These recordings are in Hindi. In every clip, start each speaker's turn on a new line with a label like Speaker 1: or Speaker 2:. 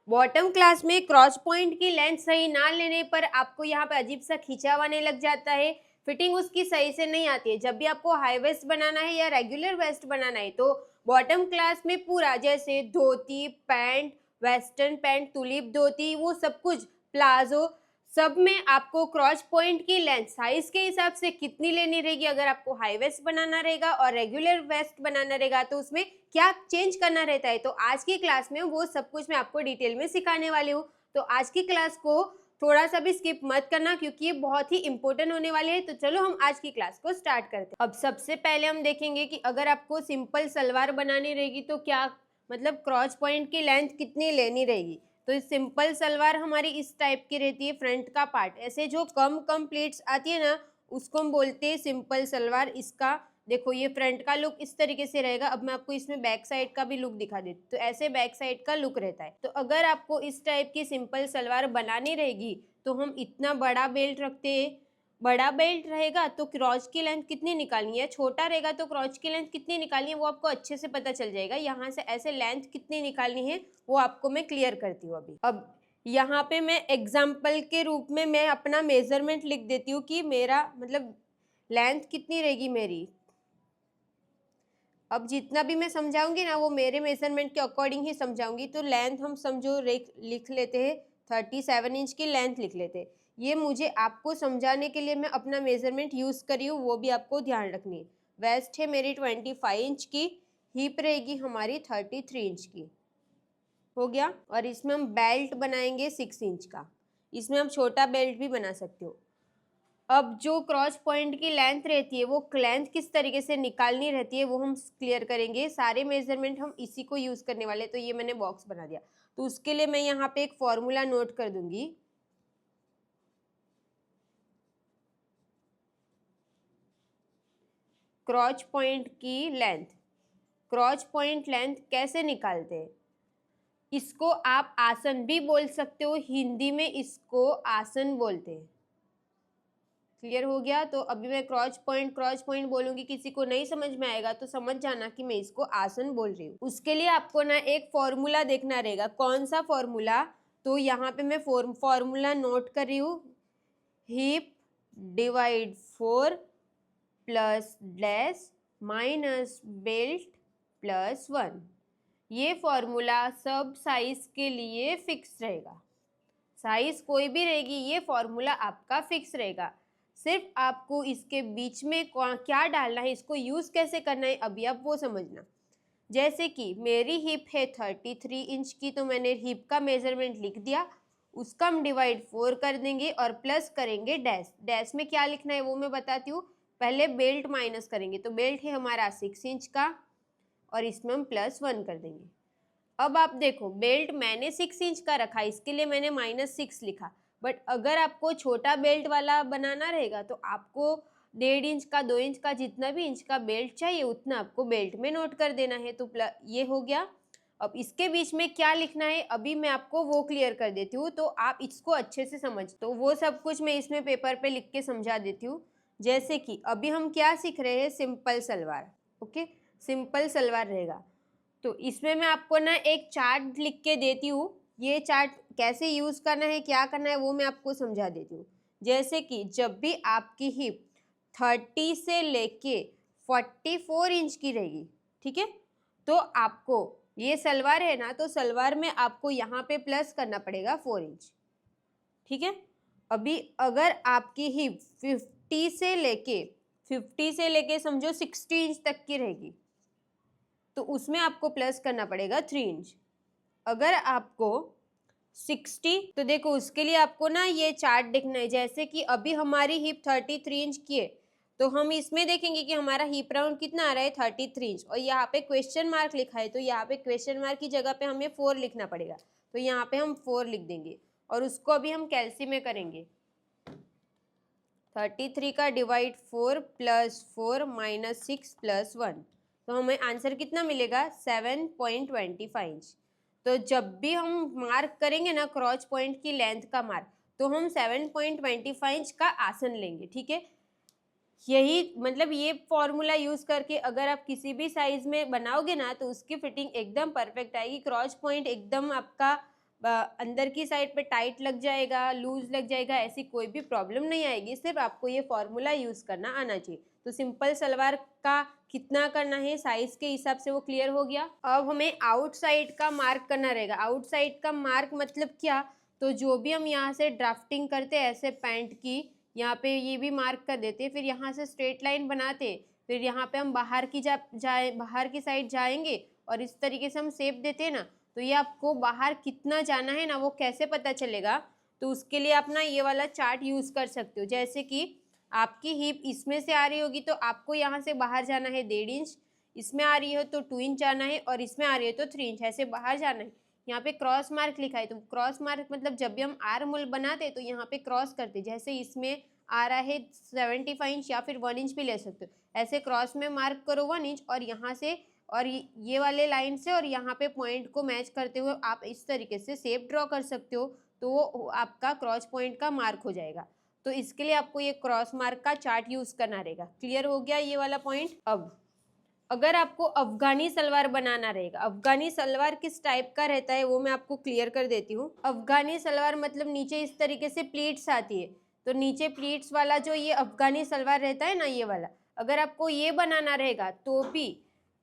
Speaker 1: बॉटम क्लास में क्रॉस पॉइंट की लेंथ सही ना लेने पर आपको यहाँ पे अजीब सा खिंचाव आने लग जाता है, फिटिंग उसकी सही से नहीं आती है। जब भी आपको हाई वेस्ट बनाना है या रेगुलर वेस्ट बनाना है तो बॉटम क्लास में पूरा जैसे धोती, पैंट, वेस्टर्न पैंट, तुलिप धोती, वो सब कुछ, प्लाजो, सब में आपको क्रॉस पॉइंट की लेंथ साइज के हिसाब से कितनी लेनी रहेगी। अगर आपको हाई वेस्ट बनाना रहेगा और रेगुलर वेस्ट बनाना रहेगा तो उसमें क्या चेंज करना रहता है, तो आज की क्लास में वो सब कुछ मैं आपको डिटेल में सिखाने वाली हूँ। तो आज की क्लास को थोड़ा सा भी स्किप मत करना क्योंकि ये बहुत ही इंपॉर्टेंट होने वाली है। तो चलो हम आज की क्लास को स्टार्ट करते हैं। अब सबसे पहले हम देखेंगे कि अगर आपको सिंपल सलवार बनानी रहेगी तो क्या मतलब क्रॉस पॉइंट की लेंथ कितनी लेनी रहेगी। तो सिंपल सलवार हमारी इस टाइप की रहती है, फ्रंट का पार्ट ऐसे जो कम प्लीट्स आती है ना उसको हम बोलते हैं सिंपल सलवार। इसका देखो ये फ्रंट का लुक इस तरीके से रहेगा। अब मैं आपको इसमें बैक साइड का भी लुक दिखा देती हूँ। तो ऐसे बैक साइड का लुक रहता है। तो अगर आपको इस टाइप की सिंपल सलवार बनानी रहेगी तो हम इतना बड़ा बेल्ट रखते हैं। बड़ा बेल्ट रहेगा तो क्रॉच की लेंथ कितनी निकालनी है, छोटा रहेगा तो क्रॉच की लेंथ कितनी निकालनी है वो आपको अच्छे से पता चल जाएगा। यहाँ से ऐसे लेंथ कितनी निकालनी है वो आपको मैं क्लियर करती हूँ अभी। अब यहाँ पे मैं एग्जाम्पल के रूप में मैं अपना मेजरमेंट लिख देती हूँ कि मेरा मतलब लेंथ कितनी रहेगी मेरी। अब जितना भी मैं समझाऊंगी ना वो मेरे मेजरमेंट के अकॉर्डिंग ही समझाऊंगी। तो लेंथ हम समझो लिख लेते हैं 37 इंच की लेंथ लिख लेते हैं। ये मुझे आपको समझाने के लिए मैं अपना मेजरमेंट यूज करी हूँ, वो भी आपको ध्यान रखनी है। वेस्ट है मेरी 25 इंच की, हिप रहेगी हमारी 33 इंच की, हो गया। और इसमें हम बेल्ट बनाएंगे 6 इंच का, इसमें हम छोटा बेल्ट भी बना सकते हो। अब जो क्रॉस पॉइंट की लेंथ रहती है वो लेंथ किस तरीके से निकालनी रहती है वो हम क्लियर करेंगे। सारे मेजरमेंट हम इसी को यूज करने वाले। तो ये मैंने बॉक्स बना दिया, तो उसके लिए मैं यहाँ पे एक फॉर्मूला नोट कर दूंगी। क्रॉच पॉइंट की लेंथ, क्रॉच पॉइंट लेंथ कैसे निकालते हैं, इसको आप आसन भी बोल सकते हो, हिंदी में इसको आसन बोलते हैं। क्लियर हो गया। तो अभी मैं क्रॉच पॉइंट बोलूंगी, किसी को नहीं समझ में आएगा तो समझ जाना कि मैं इसको आसन बोल रही हूँ। उसके लिए आपको ना एक फॉर्मूला देखना रहेगा। कौन सा फॉर्मूला, तो यहाँ पे मैं फॉर्मूला नोट कर रही हूँ। Hip divide 4 plus dash minus belt plus 1। ये फॉर्मूला सब साइज के लिए फिक्स रहेगा। साइज कोई भी रहेगी ये फॉर्मूला आपका फिक्स रहेगा। सिर्फ आपको इसके बीच में क्या डालना है, इसको यूज कैसे करना है अभी आप वो समझना। जैसे कि मेरी हिप है 33 इंच की, तो मैंने हिप का मेजरमेंट लिख दिया, उसका हम डिवाइड 4 कर देंगे और प्लस करेंगे डैश। डैश में क्या लिखना है वो मैं बताती हूँ। पहले बेल्ट माइनस करेंगे, तो बेल्ट है हमारा 6 इंच का और इसमें हम प्लस 1 कर देंगे। अब आप देखो बेल्ट मैंने 6 इंच का रखा, इसके लिए मैंने -6 लिखा। बट अगर आपको छोटा बेल्ट वाला बनाना रहेगा तो आपको 1.5 इंच का, 2 इंच का, जितना भी इंच का बेल्ट चाहिए उतना आपको बेल्ट में नोट कर देना है। तो ये हो गया। अब इसके बीच में क्या लिखना है अभी मैं आपको वो क्लियर कर देती हूँ, तो आप इसको अच्छे से समझ। तो वो सब कुछ मैं इसमें पेपर पे लिख के समझा देती हूँ। जैसे कि अभी हम क्या सीख रहे हैं, simple salwar. Okay, simple salwar रहेगा। तो इसमें मैं आपको ना एक चार्ट लिख के देती हूँ। ये चार्ट कैसे यूज करना है, क्या करना है वो मैं आपको समझा देती हूँ। जैसे कि जब भी आपकी हिप 30 से लेके 44 इंच की रहेगी, ठीक है, तो आपको ये सलवार है ना, तो सलवार में आपको यहाँ पे प्लस करना पड़ेगा 4 इंच, ठीक है। अभी अगर आपकी हिप 50 से लेके समझो 60 इंच तक की रहेगी तो उसमें आपको प्लस करना पड़ेगा 3 इंच। अगर आपको 60, तो देखो उसके लिए आपको ना ये चार्ट देखना है। जैसे कि अभी हमारी हिप 33 इंच की है, तो हम इसमें देखेंगे कि हमारा हिप राउंड कितना आ रहा है 33 इंच, और यहाँ पे क्वेश्चन मार्क लिखा है, तो यहाँ पे क्वेश्चन मार्क की जगह पे हमें 4 लिखना पड़ेगा। तो यहाँ पे हम 4 लिख देंगे और उसको अभी हम कैलसी में करेंगे। 33 का डिवाइड 4 प्लस 4 माइनस 6 प्लस 1, तो हमें आंसर कितना मिलेगा 7.25 इंच। तो जब भी हम मार्क करेंगे ना क्रॉच पॉइंट की लेंथ का मार्क, तो हम 7.25 इंच का आसन लेंगे, ठीक है। यही मतलब ये फॉर्मूला यूज करके अगर आप किसी भी साइज में बनाओगे ना तो उसकी फिटिंग एकदम परफेक्ट आएगी। क्रॉच पॉइंट एकदम आपका अंदर की साइड पे टाइट लग जाएगा, लूज लग जाएगा, ऐसी कोई भी प्रॉब्लम नहीं आएगी। सिर्फ आपको ये फॉर्मूला यूज करना आना चाहिए। तो सिंपल सलवार का कितना करना है साइज के हिसाब से वो क्लियर हो गया। अब हमें आउटसाइड का मार्क करना रहेगा। आउटसाइड का मार्क मतलब क्या, तो जो भी हम यहाँ से ड्राफ्टिंग करते हैं ऐसे पैंट की, यहाँ पे ये भी मार्क कर देते, फिर यहाँ से स्ट्रेट लाइन बनाते, फिर यहाँ पे हम बाहर की बाहर की साइड जाएंगे और इस तरीके से हम शेप देते हैं ना, तो ये आपको बाहर कितना जाना है ना वो कैसे पता चलेगा, तो उसके लिए आप ना ये वाला चार्ट यूज कर सकते हो। जैसे कि आपकी हिप इसमें से आ रही होगी तो आपको यहाँ से बाहर जाना है 1.5 इंच, इसमें आ रही हो तो 2 इंच जाना है, और इसमें आ रही है तो 3 इंच ऐसे बाहर जाना है। यहाँ पे क्रॉस मार्क लिखा है, तो क्रॉस मार्क मतलब जब भी हम आर्म होल बनाते तो यहाँ पे क्रॉस करते, जैसे इसमें आ रहा है 75 इंच या फिर 1 इंच भी ले सकते हो। ऐसे क्रॉस में मार्क करो 1 इंच, और यहाँ से और ये वाले लाइन से और यहाँ पे पॉइंट को मैच करते हुए आप इस तरीके से शेप ड्रॉ कर सकते हो, तो वो आपका क्रॉस पॉइंट का मार्क हो जाएगा। तो इसके लिए आपको ये क्रॉस मार्क का चार्ट यूज करना रहेगा। क्लियर हो गया ये वाला पॉइंट। अब अगर आपको अफगानी सलवार बनाना रहेगा, अफगानी सलवार किस टाइप का रहता है वो मैं आपको क्लियर कर देती हूँ। अफगानी सलवार मतलब नीचे इस तरीके से प्लीट्स आती है, तो नीचे प्लीट्स वाला जो ये अफगानी सलवार रहता है ना, ये वाला अगर आपको ये बनाना रहेगा तो भी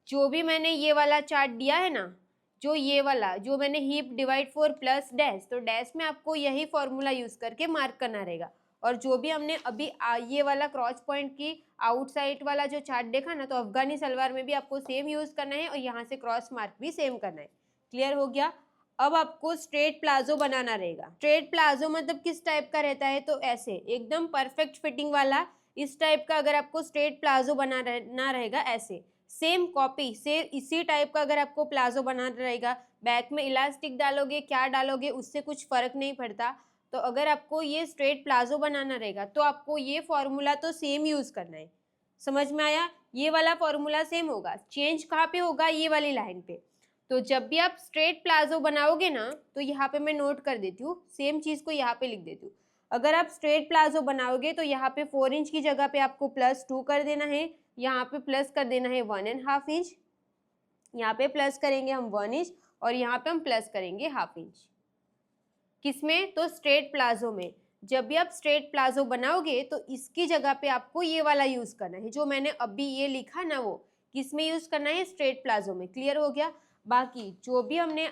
Speaker 1: जो भी मैंने ये वाला चार्ट दिया है ना, जो ये वाला जो मैंने हिप डिवाइड 4 प्लस डैश, तो डैश में आपको यही फॉर्मूला यूज करके मार्क करना रहेगा। और जो भी हमने अभी ये वाला क्रॉस पॉइंट की आउटसाइड वाला जो चार्ट देखा ना, तो अफगानी सलवार में भी आपको सेम यूज करना है और यहाँ से क्रॉस मार्क भी सेम करना है। क्लियर हो गया। अब आपको स्ट्रेट प्लाजो बनाना रहेगा। स्ट्रेट प्लाजो मतलब किस टाइप का रहता है, तो ऐसे एकदम परफेक्ट फिटिंग वाला इस टाइप का अगर आपको स्ट्रेट प्लाजो बनाना रहेगा, ऐसे सेम कॉपी से इसी टाइप का अगर आपको प्लाजो बनाना रहेगा, बैक में इलास्टिक डालोगे क्या डालोगे उससे कुछ फर्क नहीं पड़ता। तो अगर आपको ये स्ट्रेट प्लाजो बनाना रहेगा तो आपको ये फॉर्मूला तो सेम यूज करना है। समझ में आया। ये वाला फॉर्मूला सेम होगा, चेंज कहाँ पे होगा, ये वाली लाइन पे। तो जब भी आप स्ट्रेट प्लाजो बनाओगे ना, तो यहाँ पे मैं नोट कर देती हूँ, सेम चीज को यहाँ पे लिख देती हूँ। अगर आप स्ट्रेट प्लाजो बनाओगे तो यहाँ पे 4 इंच की जगह पे आपको +2 कर देना है, यहाँ पे प्लस कर देना है 1.5 इंच, यहाँ पे प्लस करेंगे हम 1 इंच, और यहाँ पे हम प्लस करेंगे 1/2 इंच। किसमें, तो स्ट्रेट प्लाजो में। जब भी आप स्ट्रेट प्लाजो बनाओगे तो इसकी जगह पे आपको ये वाला यूज करना है, जो मैंने अभी ये लिखा ना, वो किस में यूज करना है, स्ट्रेट प्लाजो में। क्लियर हो गया। बाकी जो भी हमने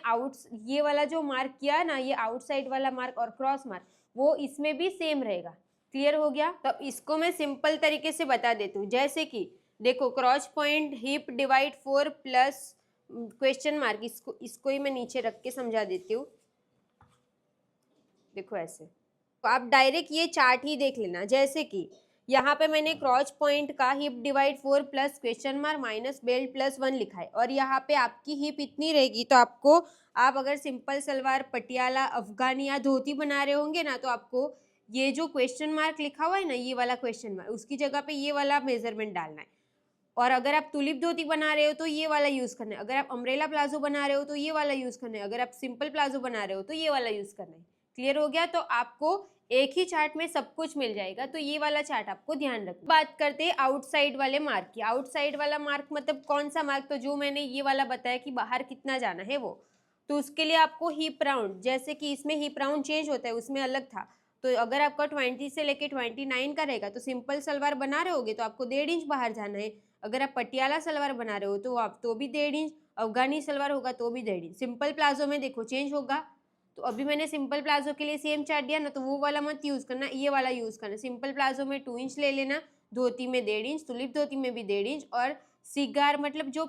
Speaker 1: ये वाला जो मार्क किया है ना, ये आउटसाइड वाला मार्क और क्रॉस मार्क, वो इसमें भी सेम रहेगा। क्लियर हो गया। तो इसको मैं सिंपल तरीके से बता देती हूँ। जैसे कि देखो, cross point hip divide 4 plus question mark, इसको ही मैं नीचे रख के समझा देती हूँ। देखो ऐसे, तो आप डायरेक्ट ये चार्ट ही देख लेना। जैसे कि यहाँ पे मैंने क्रॉस पॉइंट का hip divide 4 plus question mark minus belt +1 लिखा है, और यहाँ पे आपकी हिप इतनी रहेगी, तो आपको, आप अगर सिंपल सलवार, पटियाला, अफगानी या धोती बना रहे होंगे ना, तो आपको ये जो क्वेश्चन मार्क लिखा हुआ है ना, ये वाला क्वेश्चन मार्क, उसकी जगह पे ये वाला मेजरमेंट डालना है। और अगर आप तुलिप धोती बना रहे हो तो ये वाला यूज करना है, अगर आप अम्ब्रेला प्लाजो बना रहे हो तो ये वाला यूज करना है, अगर आप सिंपल प्लाजो बना रहे हो तो ये वाला यूज करना है। क्लियर हो गया। तो आपको एक ही चार्ट में सब कुछ मिल जाएगा, तो ये वाला चार्ट आपको ध्यान रखना। बात करते हैं आउटसाइड वाले मार्क की। आउटसाइड वाला मार्क मतलब कौन सा मार्क, तो जो मैंने ये वाला बताया कि बाहर कितना जाना है वो। तो उसके लिए आपको हिप राउंड, जैसे कि इसमें हिप राउंड चेंज होता है, उसमें अलग था। तो अगर आपका 20 से लेके 29 का रहेगा, तो सिंपल सलवार बना रहे होगे तो आपको 1.5 इंच बाहर जाना है। अगर आप पटियाला सलवार बना रहे हो तो आप तो भी 1.5 इंच, अफगानी सलवार होगा तो भी 1.5 इंच। सिंपल प्लाजो में देखो चेंज होगा। तो अभी मैंने सिंपल प्लाजो के लिए सेम चार्ट दिया ना, तो वो वाला मत यूज करना, ये वाला यूज करना। सिंपल प्लाजो में 2 इंच ले लेना, धोती में 1.5 इंच, तुलिप धोती में भी 1.5 इंच, और सिगार मतलब जो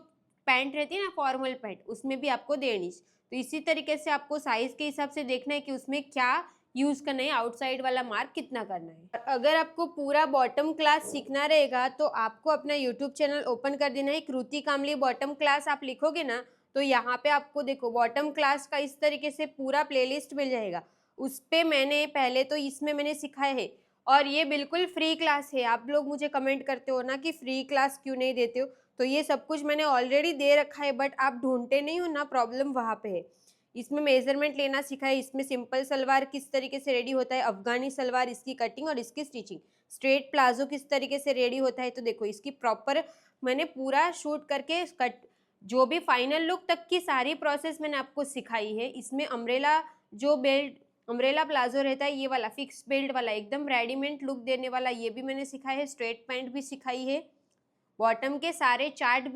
Speaker 1: पैंट रहती है ना, फॉर्मल पैंट, उसमें भी आपको 1.5 इंच। तो इसी तरीके से आपको साइज के हिसाब से देखना है कि उसमें क्या यूज करना है, आउटसाइड वाला मार्क कितना करना है। अगर आपको पूरा बॉटम क्लास सीखना रहेगा तो आपको अपना यूट्यूब चैनल ओपन कर देना है। कृति कामली बॉटम क्लास आप लिखोगे ना, तो यहाँ पे आपको देखो बॉटम क्लास का इस तरीके से पूरा प्लेलिस्ट मिल जाएगा। उस पे मैंने पहले तो इसमें मैंने सिखाया है, और ये बिल्कुल फ्री क्लास है। आप लोग मुझे कमेंट करते हो ना कि फ्री क्लास क्यों नहीं देते हो, तो ये सब कुछ मैंने ऑलरेडी दे रखा है, बट आप ढूंढते नहीं हो ना, प्रॉब्लम वहाँ पे है। इसमें मेजरमेंट लेना सिखा है, इसमें सिंपल सलवार किस तरीके से रेडी होता है, अफगानी सलवार इसकी कटिंग और इसकी स्टिचिंग, स्ट्रेट प्लाजो किस तरीके से रेडी होता है, तो देखो इसकी प्रॉपर मैंने पूरा शूट करके कट, जो भी फाइनल लुक तक की सारी प्रोसेस मैंने आपको सिखाई है। इसमें अम्ब्रेला जो बेल्ट अम्ब्रेला प्लाजो रहता है ये वाला फिक्स बेल्ट वाला एकदम रेडीमेड लुक देने वाला, ये भी मैंने सिखाया है। स्ट्रेट पैंट भी सिखाई है। बॉटम के सारे चार्ट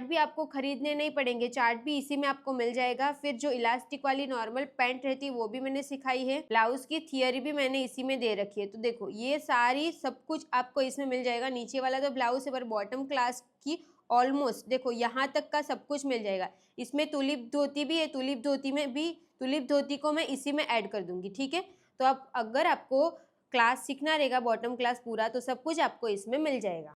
Speaker 1: भी आपको खरीदने नहीं पड़ेंगे, चार्ट भी इसी में आपको मिल जाएगा। फिर जो इलास्टिक वाली नॉर्मल पैंट रहती है वो भी मैंने सिखाई है। ब्लाउज की थियरी भी मैंने इसी में दे रखी है। तो देखो ये सारी सब कुछ आपको इसमें मिल जाएगा। नीचे वाला तो ब्लाउज है पर बॉटम क्लास की ऑलमोस्ट देखो यहाँ तक का सब कुछ मिल जाएगा। इसमें तुलिप धोती भी है, तुलिप धोती को मैं इसी में ऐड कर दूंगी, ठीक है। तो अब अगर आपको क्लास सीखना रहेगा बॉटम क्लास पूरा, तो सब कुछ आपको इसमें मिल जाएगा।